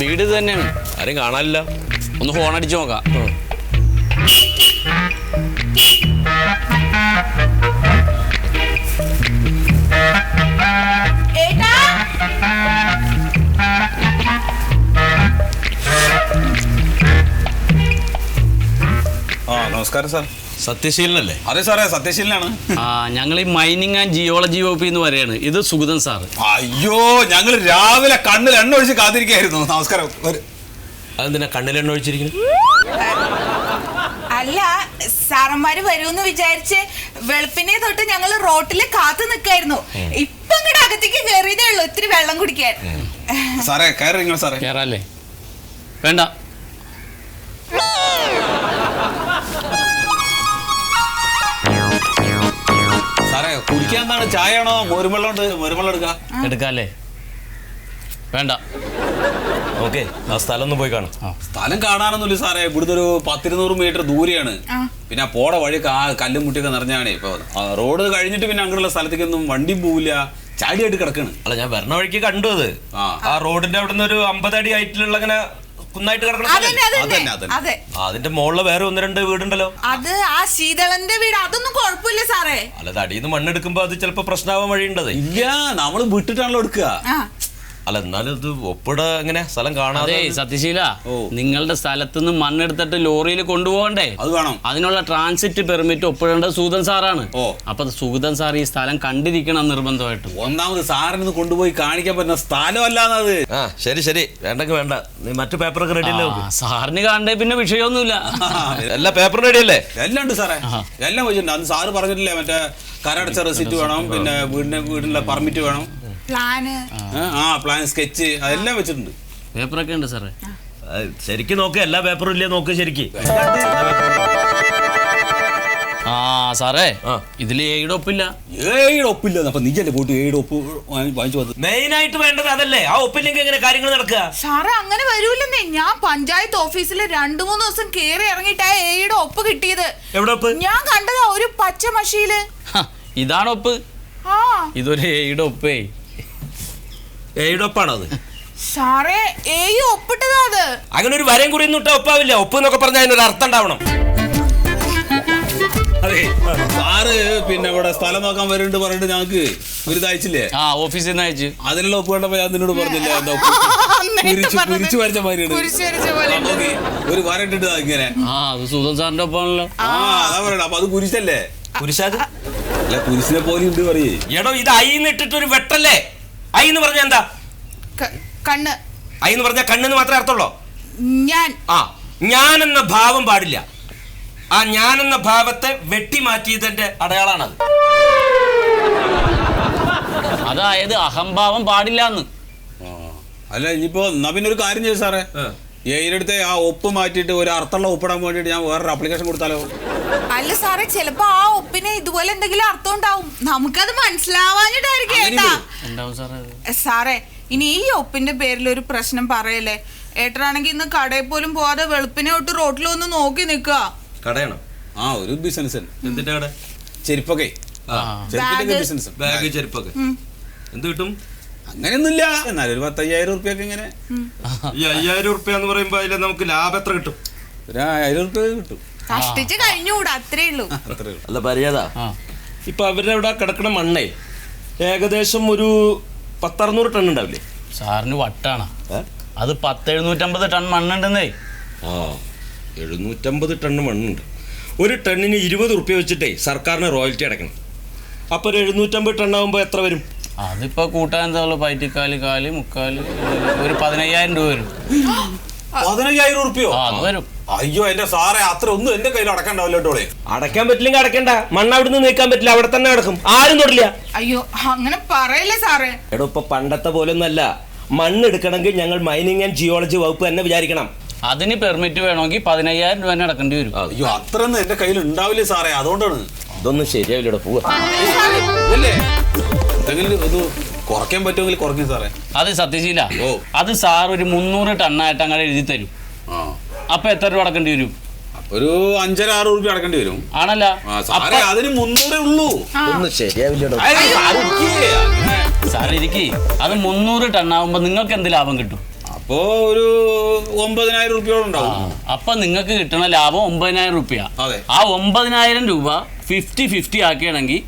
വീട് ഇത് തന്നെയാണ്. ആരും കാണാനില്ല. ഒന്ന് ഫോൺ അടിച്ചു നോക്കാം. നമസ്കാരം സാർ. സത്യശീലനല്ലേ? അതെ സാറേ, സത്യശീലനാണ്. ഞങ്ങൾ ഈ മൈനിങ് ആൻഡ് ജിയോളജി വകുപ്പിൽ നിന്ന് പറയാണ്. ഇത് സുഗതൻ സാറ്. അയ്യോ, ഞങ്ങൾ രാവിലെ കണ്ണിൽ എണ്ണ ഒഴിച്ച് കാത്തിരിക്കായിരുന്നു. നമസ്കാരം. അതെന്തിനാ കണ്ണിൽ എണ്ണ ഒഴിച്ചിരിക്കുന്നു? അല്ല, സാറന്മാര് വരൂന്ന് വിചാരിച്ച് വെളുപ്പിനെ തൊട്ട് ഞങ്ങൾ റോട്ടില് കാത്തു നിൽക്കായിരുന്നു. ഇപ്പൊ ഇങ്ങോട്ട് അകത്തേക്ക് കയറിയതേ ഉള്ളൂ ഇത്തിരി വെള്ളം കുടിക്കാൻ. സാറേ കയറി നിങ്ങൾ. സാറേ കേറാല്ലേ? വേണ്ട. സാറേ കുടിക്കാൻ എന്താണ്? ചായ ആണോ? മോരുവെള്ളം ഉണ്ട്, മോരുവെള്ളം എടുക്കാം. എടുക്കാല്ലേ? വേണ്ട. ഓക്കെ, ആ സ്ഥലം ഒന്ന് പോയി കാണാം. സ്ഥലം കാണാനൊന്നുമില്ല സാറേ. ഇവിടുന്ന് ഒരു 10-200 മീറ്റർ ദൂരെയാണ്. പിന്നെ പോട വഴി കല്ലും മുട്ടിയൊക്കെ നിറഞ്ഞാണ്. ഇപ്പൊ റോഡ് കഴിഞ്ഞിട്ട് പിന്നെ അങ്ങനെയുള്ള സ്ഥലത്തേക്കൊന്നും വണ്ടിയും പോവില്ല, ചാടിയായിട്ട് കിടക്കാണ്. അല്ല, ഞാൻ വരണ വഴിക്ക് കണ്ടു. അത് ആ റോഡിന്റെ അവിടെ നിന്ന് ഒരു 50 അടി ഹൈറ്റിലുള്ള അങ്ങനെ കുന്നായിട്ട് കിടക്കണം. അതിന്റെ മുകളിൽ വേറെ 1-2 വീടുണ്ടല്ലോ. അത് ആ ശീതളന്റെ വീട്. അതൊന്നും കുഴപ്പമില്ല സാറേ. അല്ലാതെ അടിയിൽ മണ്ണെടുക്കുമ്പോ അത് ചിലപ്പോ പ്രശ്നമാവാൻ വഴിയുണ്ടത്. ഇല്ല, നമ്മള് വിട്ടിട്ടാണല്ലോ എടുക്കുക. അല്ല, എന്നാലും ഇത് ഒപ്പിട എങ്ങനെ സ്ഥലം കാണാതെ? സത്യശീല, നിങ്ങളുടെ സ്ഥലത്തുനിന്ന് മണ്ണെടുത്തിട്ട് ലോറിയിൽ കൊണ്ടുപോകണ്ടേ? അത് വേണം. അതിനുള്ള ട്രാൻസിറ്റ് പെർമിറ്റ് ഒപ്പിടേണ്ടത് സുഗതൻ സാറാണ്. അപ്പൊ സുഗതൻ സാർ ഈ സ്ഥലം കണ്ടിരിക്കണം നിർബന്ധമായിട്ടും. ഒന്നാമത് സാറിന് കൊണ്ടുപോയി കാണിക്കാൻ പറ്റുന്ന സ്ഥലമല്ലാന്നത്. ശരി ശരി, വേണ്ടെങ്കിൽ വേണ്ട. നീ മറ്റു പേപ്പറൊക്കെ റെഡി അല്ലേ? സാറിന് കാണണ്ടേ, പിന്നെ വിഷയമൊന്നുമില്ല. എല്ലാ പേപ്പറും റെഡി അല്ലേ? എല്ലാം ഉണ്ട് സാറേ, എല്ലാം വെച്ചിട്ടുണ്ട്. അന്ന് സാറ് പറഞ്ഞിട്ടില്ലേ, മറ്റേ കരടച്ച റെസിപ്റ്റ് വേണം, പിന്നെ വീടിനുള്ള പെർമിറ്റ് വേണം, പ്ലാൻ, സ്കെച്ച്, അതെല്ലാം വെച്ചിട്ടുണ്ട്. പേപ്പറൊക്കെ ഉണ്ട് സാറേ. ശരിക്കും നോക്ക്, എല്ലാ പേപ്പറും ഇല്ലേ നോക്ക് ശരിക്ക്. സാറേ, ഇതില് ഏയുടെ ഒപ്പില്ല. ഏയുടെ ഒപ്പില്ല. അപ്പൊ നീയല്ലേ പോയിട്ട് ഏയുടെ ഒപ്പ് വാങ്ങിച്ചു വന്നത്? മെയിൻ ആയിട്ട് വേണ്ടത് അതല്ലേ. ആ ഒപ്പില്ലെങ്കിൽ എങ്ങനെ കാര്യങ്ങൾ നടക്കുക? സാറേ അങ്ങനെ വരൂലെന്നേ. ഞാൻ പഞ്ചായത്ത് ഓഫീസിൽ 2-3 ദിവസം കേറി ഇറങ്ങിയിട്ടാ ഏയുടെ ഒപ്പ് കിട്ടിയത്. എവിടെ ഒപ്പ്? ഞാൻ കണ്ടതാ ഒരു പച്ച മഷിയില്. ഇതാണ് ഒപ്പ്. ഇതൊരു ഏയുടെ ഒപ്പേ. ഏയുടെ ഒപ്പാണോ അത്? സാറേ ഏയ് ഒപ്പിട്ടതാ അത്. അങ്ങനെ ഒരു വരം കുറിയൊന്നും ഇട്ട ഒപ്പാവില്ല. ഒപ്പ് എന്നൊക്കെ പറഞ്ഞാൽ അതിനൊരു അർത്ഥം ഉണ്ടാവണം. അതെ, സാറ് പിന്നെ ഇവിടെ സ്ഥലം നോക്കാൻ വരുന്നുണ്ട് പറഞ്ഞിട്ട് ഞങ്ങൾക്ക് ഒരു അയച്ചില്ലേ? ഓഫീസിൽ നിന്ന് അയച്ചു. അതിനുള്ള ഒപ്പ് വേണ്ടപ്പോ ഞാൻ നിന്നോട് പറഞ്ഞില്ലേ, എന്താ കുരിച്ചു വരച്ച മാതിരിയാണ്. ഒരു വരണ്ടിട്ട് ഇങ്ങനെ. അത് സുഗതൻ സാറിന്റെ ഒപ്പാണല്ലോ. അതാ പറയണ. അപ്പൊ അത് കുരിശല്ലേ? കുരിശാത് അല്ല, കുരിശിനെ പോലെ ഉണ്ട് പറയേ. എടോ, ഇത് ഐന്ന് ഇട്ടിട്ടൊരു വെട്ടല്ലേ? ഐന്ന് പറഞ്ഞ എന്താ? കണ്ണ്. ഐന്ന് പറഞ്ഞ കണ്ണെന്ന് മാത്രമേ അർത്ഥമുള്ളൂ. ഞാൻ എന്ന ഭാവം പാടില്ല. ആ ഞാൻ എന്ന ഭാവത്തെ വെട്ടി മാറ്റിയതിന്റെ അടയാളാണത്. അതായത് അഹംഭാവം പാടില്ലാന്ന്. അല്ല, ഇനിയിപ്പോ എന്നാ പിന്നെ ഒരു കാര്യം ചെയ്തു സാറേ, ഏയിലെടുത്ത് ആ ഒപ്പ് മാറ്റിയിട്ട് ഒരു അർത്ഥമുള്ള ഒപ്പിടാൻ വേണ്ടിട്ട് ഞാൻ വേറൊരു ആപ്ലിക്കേഷൻ കൊടുത്താലോ? അല്ല സാറേ, ചിലപ്പോ ആ ഒപ്പിന് ഇതുപോലെ എന്തെങ്കിലും അർത്ഥം ഉണ്ടാവും. നമുക്കത് മനസ്സിലാവാഞ്ഞിട്ടായിരിക്കും. സാറേ, ഇനി ഈ ഒപ്പിന്റെ പേരിൽ ഒരു പ്രശ്നം പറയല്ലേ. ഏട്ടനാണെങ്കിൽ ഇന്ന് കടയിൽ പോലും പോവാതെ വെളുപ്പിനെ തൊട്ട് റോട്ടിൽ ഒന്ന് നോക്കി നിക്കുക. കടയാണോ? ഒരു ബിസിനസ്. എന്തിന്റെ കട? ചെരുപ്പൊക്കെ. ബിസിനസ്, ബാഗ്, ചെരുപ്പൊക്കെ. എന്ത് കിട്ടും? അങ്ങനെയൊന്നുമില്ല, എന്നാലും ഒരു 10,000 ഉറുപ്പ്യൊക്കെ. ഇങ്ങനെ ഈ 5,000 ഉറുപ്പ്യ എന്ന് പറയുമ്പോ അതിൽ നമുക്ക് ലാഭം എത്ര കിട്ടും? ഒരു 1,000 ഉറുപ്പ്യ കിട്ടും. കഷ്ടിച്ച് കഴിഞ്ഞുകൂടാ, അത്രേ ഉള്ളൂ. അല്ല പരിചാതാ, ഇപ്പൊ അവരുടെ അവിടെ കിടക്കണ മണ്ണേ ഏകദേശം ഒരു 10-600 ടൺ ഉണ്ടാവില്ലേ? സാറിന് വട്ടാണ്. അത് 750 ടൺ മണ്ണുണ്ടെന്നേ. 750 ടൺ മണ്ണുണ്ട്. ഒരു ടണ്ണിന് 20 ഉറുപ്പ്യ വെച്ചിട്ടേ സർക്കാരിന് റോയൽറ്റി അടക്കണം. അപ്പൊ ഒരു 750 ടൺ ആകുമ്പോ എത്ര വരും? അതിപ്പോ കൂട്ടാൻ എന്താ ഉള്ളു? പയറ്റിക്കാല്, കാല്, മുക്കാല്, ഒരു 15,000 രൂപ വരും. 15,000 ഉറുപ്പ്യോ? അത് വരും. അയ്യോ എന്റെ സാറേ, അത്ര ഒന്നും എന്റെ കയ്യിൽ അടക്കണ്ടാവില്ലോ. അടയ്ക്കാൻ പറ്റില്ലെങ്കിൽ അടക്കണ്ട. മണ്ണ് അവിടുന്ന് നീക്കാൻ പറ്റില്ല, അവിടെ തന്നെ കിടക്കും, ആരും തൊടില്ല. അയ്യോ അങ്ങനെ പറയല്ലേ സാറേ. എടോ, ഇപ്പൊ പണ്ടത്തെ പോലെ ഒന്നല്ല. മണ്ണ് എടുക്കണമെങ്കിൽ ഞങ്ങൾ മൈനിങ് ആൻഡ് ജിയോളജി വകുപ്പ് തന്നെ വിചാരിക്കണം. അതിന് പെർമിറ്റ് വേണമെങ്കിൽ 15,000 രൂപ തന്നെ അടക്കേണ്ടി വരും. അയ്യോ അത്രയൊന്നും എന്റെ കയ്യിൽ ഉണ്ടാവില്ലേ സാറേ, അതുകൊണ്ടാണ്. ഇതൊന്നും ശരിയാവില്ലടോ, പോവാ. കുറയ്ക്കാൻ പറ്റുമെങ്കിൽ കുറയ്ക്കും സാറേ. അത് സത്യശീല, അത് സാർ ഒരു 300 ടണ്ണായിട്ട് അങ്ങനെ എഴുതി തരും. അപ്പൊ എത്ര രൂപ അടക്കേണ്ടി വരും? ഒരു 5-6 ഉറുപ്പ്യ അടക്കേണ്ടി വരും. ആണല്ലോ, അതിന് 300 ഉള്ളൂ. ഒന്നും ശരിയാവില്ലടോ. സാർ ഇരിക്കി, അത് 300 ടണ്ണാവുമ്പോ നിങ്ങൾക്ക് എന്ത് ലാഭം കിട്ടും? അപ്പോ ഒരു 9,000 രൂപയോളം ഉണ്ടാവും. അപ്പൊ നിങ്ങൾക്ക് കിട്ടണ ലാഭം 9,000 രൂപ. അതെ. ആ 9,000 രൂപ 50-50 ആക്കുകയാണെങ്കിൽ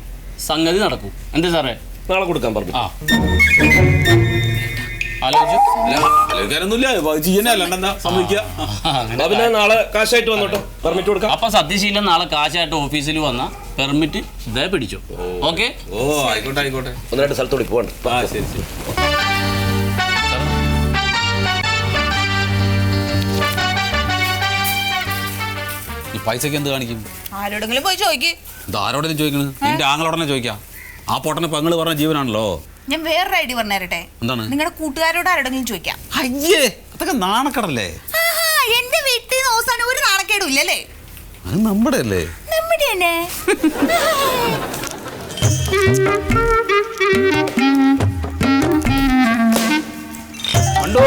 സംഗതി നടക്കും. എന്താ സാറേ? നാളെ കൊടുക്കാൻ പറഞ്ഞു. ആ ആലോചിച്ചു. ആലോചിക്കാനൊന്നുമില്ല, ചെയ്യാനല്ല എന്താ സംഭവിക്കുക. പിന്നെ നാളെ കാശായിട്ട് വന്നോട്ടോ, പെർമിറ്റ് കൊടുക്കാം. അപ്പൊ സത്യശീലൻ നാളെ കാശായിട്ട് ഓഫീസിൽ വന്ന പെർമിറ്റ് ഇതേ പിടിച്ചു. ഓക്കെ. ഓ ആയിക്കോട്ടെ ആയിക്കോട്ടെ. 1-2 സ്ഥലത്തോടെ പോകണ്ട. ആ ശരി ശരി. ഈ പൈസക്ക് എന്ത് കാണിക്കും? ആരോടെങ്കിലും പോയി ചോദിക്ക്. ഇത് ആരോടെങ്കിലും ചോദിക്കണത്? നിന്റെ ആങ്ങളോടനെ ചോദിക്കാം. ആ പൊട്ടനെ പെങ്ങള് പറഞ്ഞ ജീവനാണല്ലോ. ഞാൻ വേറൊരു ഐഡിയ പറഞ്ഞു തരട്ടെ. എന്താണ്? നിങ്ങളുടെ കൂട്ടുകാരോട് ആരോടെങ്കിലും ചോദിക്കാം. അയ്യേ, അതൊക്കെ നാണക്കടല്ലേ. എന്റെ വീട്ടിൽ നിന്ന് അവസാനം ഒരു നാണക്കേടും ഇല്ലല്ലേ? അത് നമ്മുടെ അല്ലേ? നമ്മുടെ തന്നെ. മണ്ടോ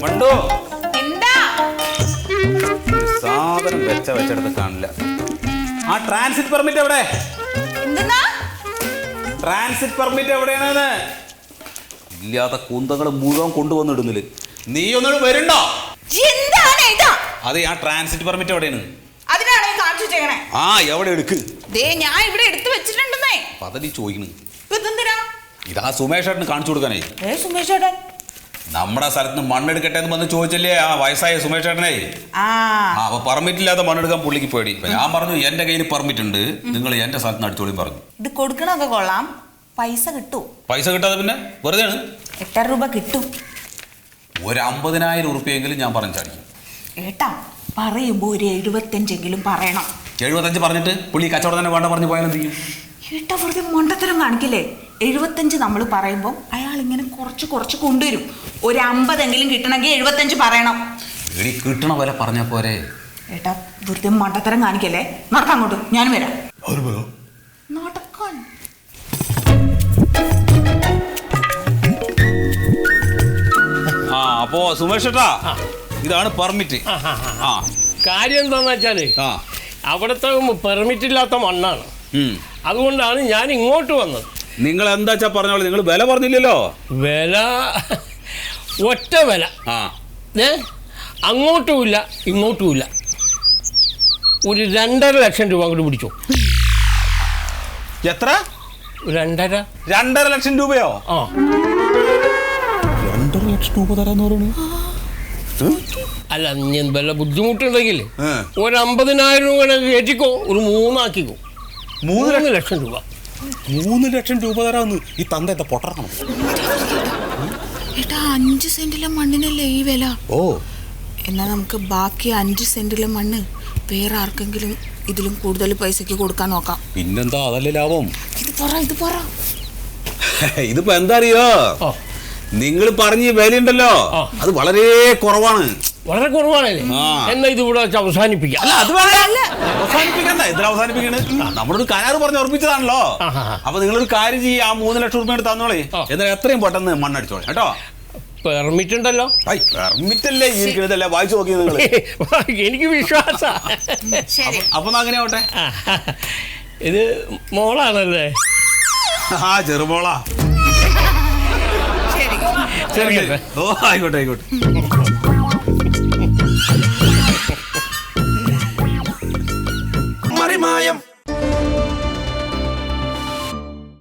മണ്ടോ, എന്താ സാധനം വെച്ചെടുത്ത് കാണില്ല. ആ ട്രാൻസിറ്റ് പെർമിറ്റ് എവിടെ? എന്തെന്നാ? ട്രാൻസിറ്റ് പെർമിറ്റ് എവിടെയാണ്? ഇല്ലാത്ത കുന്തകൾ മുഴുവൻ കൊണ്ടുവന്നിടുന്നില്ല. നീ ഒന്നും വരുണ്ടോ? എന്താണ് ഇതാ? അതെ, ആ ട്രാൻസിറ്റ് പെർമിറ്റ് എവിടെയാണ്? അതിനാണ് ഈ കാണിച്ചു വെച്ചേക്കണേ. ആ എവിടെ എടുക്ക്? ദേ ഞാൻ ഇവിടെ എടുത്തു വെച്ചിട്ടുണ്ടെന്നേ. പദ്ധതി ചോദിക്കണ്. ഇതെന്തിനാ? ഇതാ സുമേഷ് ഏട്ടന് കാണിച്ചു കൊടുക്കാനേ. സുമേഷ് ചേട്ടൻ നമ്മുടെ സ്ഥലത്ത് നിന്ന് മണ്ണെടുക്കട്ടെ എന്ന് വന്ന് ചോദിച്ചല്ലേ ആ വയസ്സായ സുമേഷ് ഏട്ടനെ. ആ അപ്പൊ പെർമിറ്റ് ഇല്ലാതെ മണ്ണെടുക്കാൻ പുള്ളിക്ക് പേടി. ഞാൻ പറഞ്ഞു എന്റെ കയ്യിൽ പെർമിറ്റ് ഉണ്ട്, നിങ്ങൾ എന്റെ സ്ഥലത്ത് നിന്ന് അടിച്ചോളിയും പറഞ്ഞു. ഇത് കൊടുക്കണൊക്കെ കൊള്ളാം, പൈസ കിട്ടൂ. പൈസ കിട്ടാതെ പിന്നെ വെറുതെ ആണ്. 8,000 രൂപ കിട്ടും. ഒരു 50,000 ഉറുപ്പിയെങ്കിലും ഞാൻ പറഞ്ഞു ചാടിക്കും. ഏട്ടാ പറയുമ്പോ ഒരു 75 പറയണം. 75 പറഞ്ഞിട്ട് പുള്ളി കച്ചവടം തന്നെ വേണ്ട പറഞ്ഞു പോയാലും ചെയ്യും. ഏട്ടാ വെറുതെ മണ്ടത്തരം കാണിക്കില്ലേ? 75 നമ്മൾ പറയുമ്പോൾ അയാൾ ഇങ്ങനെ കുറച്ച് കുറച്ച് കൊണ്ടുവരും. ഒരു 50 കിട്ടണമെങ്കിൽ 75 പറയണം. എടി കിട്ടണ പോലെ പറഞ്ഞ പോരെ. ഏട്ടാ വെറുതെ മണ്ടത്തരം കാണിക്കല്ലേ. നടക്കാൻ അങ്ങോട്ട്, ഞാൻ വരാം. നടക്കാൻ. ആ അപ്പോ സുമേഷ് ഏട്ടാ, ഇതാണ് പെർമിറ്റ്. ആ കാര്യം എന്താന്ന് വെച്ചാല് ആ അവിടുത്തെ പെർമിറ്റ് ഇല്ലാത്ത മണ്ണാണ്. അതുകൊണ്ടാണ് ഞാൻ ഇങ്ങോട്ട് വന്നത്. നിങ്ങൾ എന്താ പറഞ്ഞോളൂ, നിങ്ങൾ വില പറഞ്ഞില്ലല്ലോ. വില ഒറ്റ വില. ആ അങ്ങോട്ടുമില്ല ഇങ്ങോട്ടുമില്ല. ഒരു 2.5 ലക്ഷം രൂപ അങ്ങോട്ട് പിടിച്ചോ. എത്ര? 2.5 ലക്ഷം രൂപയോ? ആ 2.5 ലക്ഷം രൂപ തരാന്ന് പറയുന്നത്. അല്ല ഞാൻ വല്ല ബുദ്ധിമുട്ടുണ്ടെങ്കിൽ ഒരു 50,000 രൂപ കയറ്റിക്കോ, ഒരു 3 ആക്കിക്കോ. 3 ലക്ഷം രൂപ. 3 ലക്ഷം രൂപ തരാന്ന് ഈ തന്ത പൊട്ടണം. ഏട്ടാ 5 സെന്റിലെ മണ്ണിനല്ലേ ഈ വില? ഓ എന്നാൽ നമുക്ക് ബാക്കി 5 സെന്റിലെ മണ്ണ് വേറെ ആർക്കെങ്കിലും ഇതിലും കൂടുതൽ പൈസക്ക് കൊടുക്കാൻ നോക്കാം. പിന്നെന്താ, അതല്ലേ ലാഭം. ഇത് പറ. ഇതിപ്പോ എന്താ അറിയോ, നിങ്ങൾ പറഞ്ഞ വിലയുണ്ടല്ലോ അത് വളരെ കുറവാണ്. വളരെ കുറവാണല്ലേ? എന്നാ ഇത് ഇവിടെ വെച്ച് അവസാനിപ്പിക്കാം. അല്ല അത് അവസാനിപ്പിക്കണ്ട. എന്തിനാ അവസാനിപ്പിക്കണേ? നമ്മളൊരു കരാറ് പറഞ്ഞ് ഉറപ്പിച്ചതാണല്ലോ. അപ്പൊ നിങ്ങളൊരു കാര്യം ചെയ്യും, ആ 3 ലക്ഷം രൂപ തന്നോളേ. എന്നാൽ എത്രയും പെട്ടെന്ന് മണ്ണടിച്ചോളെ കേട്ടോ. പെർമിറ്റ് ഉണ്ടല്ലോ. പെർമിറ്റ് അല്ലേ ഇരിക്കണതല്ലേ, വായിച്ചു നോക്കി നിങ്ങൾ. എനിക്ക് വിശ്വാസ. അപ്പൊ അങ്ങനെ ആവട്ടെ. ഇത് മോളാണല്ലേ? ആ ചെറുമോളാ. ശരി. ഓ ആയിക്കോട്ടെ ആയിക്കോട്ടെ.